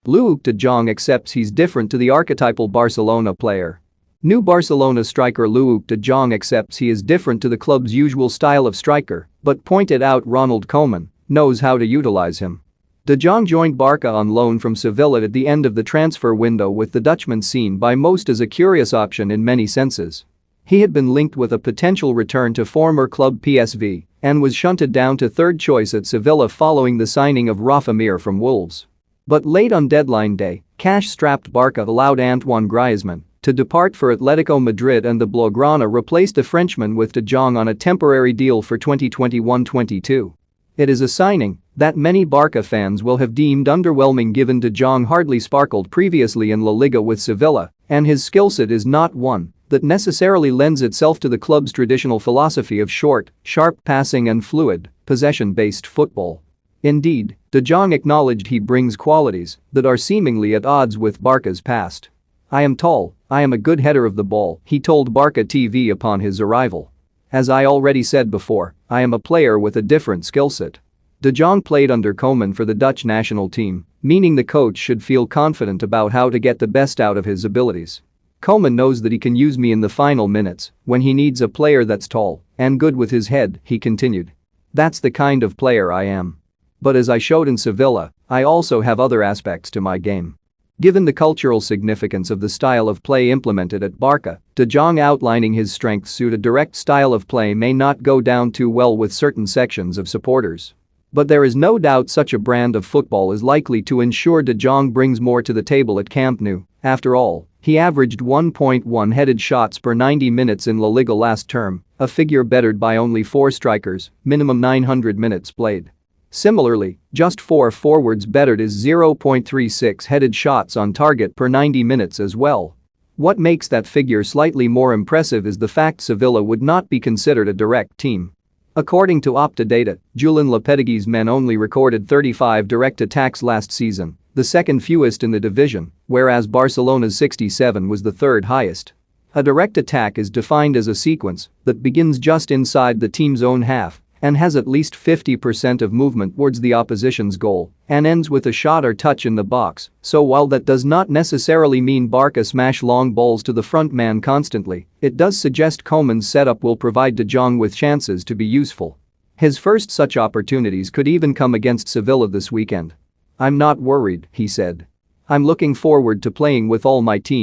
Luuk de Jong accepts he's different to the archetypal Barcelona player. New Barcelona striker Luuk de Jong accepts he is different to the club's usual style of striker, but pointed out Ronald Koeman knows how to utilize him. De Jong joined Barca on loan from Sevilla at the end of the transfer window, with the Dutchman seen by most as a curious option in many senses. He had been linked with a potential return to former club PSV and was shunted down to third choice at Sevilla following the signing of Rafa Mir from Wolves. But late on deadline day, cash-strapped Barca allowed Antoine Griezmann to depart for Atletico Madrid, and the Blaugrana replaced the Frenchman with De Jong on a temporary deal for 2021-22. It is a signing that many Barca fans will have deemed underwhelming, given De Jong hardly sparkled previously in La Liga with Sevilla, and his skill set is not one that necessarily lends itself to the club's traditional philosophy of short, sharp passing and fluid, possession-based football. Indeed, De Jong acknowledged he brings qualities that are seemingly at odds with Barca's past. "I am tall, I am a good header of the ball," he told Barca TV upon his arrival. "As I already said before, I am a player with a different skill set." De Jong played under Koeman for the Dutch national team, meaning the coach should feel confident about how to get the best out of his abilities. "Koeman knows that he can use me in the final minutes when he needs a player that's tall and good with his head," he continued. "That's the kind of player I am. But as I showed in Sevilla, I also have other aspects to my game." Given the cultural significance of the style of play implemented at Barca, De Jong outlining his strengths suit a direct style of play may not go down too well with certain sections of supporters. But there is no doubt such a brand of football is likely to ensure De Jong brings more to the table at Camp Nou. After all, he averaged 1.1 headed shots per 90 minutes in La Liga last term, a figure bettered by only 4 strikers, minimum 900 minutes played. Similarly, just 4 forwards bettered his 0.36 headed shots on target per 90 minutes as well. What makes that figure slightly more impressive is the fact Sevilla would not be considered a direct team. According to Opta data, Julen Lopetegui's men only recorded 35 direct attacks last season, the second fewest in the division, whereas Barcelona's 67 was the third highest. A direct attack is defined as a sequence that begins just inside the team's own half and has at least 50% of movement towards the opposition's goal and ends with a shot or touch in the box. So while that does not necessarily mean Barca smash long balls to the front man constantly, it does suggest Koeman's setup will provide De Jong with chances to be useful. His first such opportunities could even come against Sevilla this weekend. "I'm not worried," he said. "I'm looking forward to playing with all my team."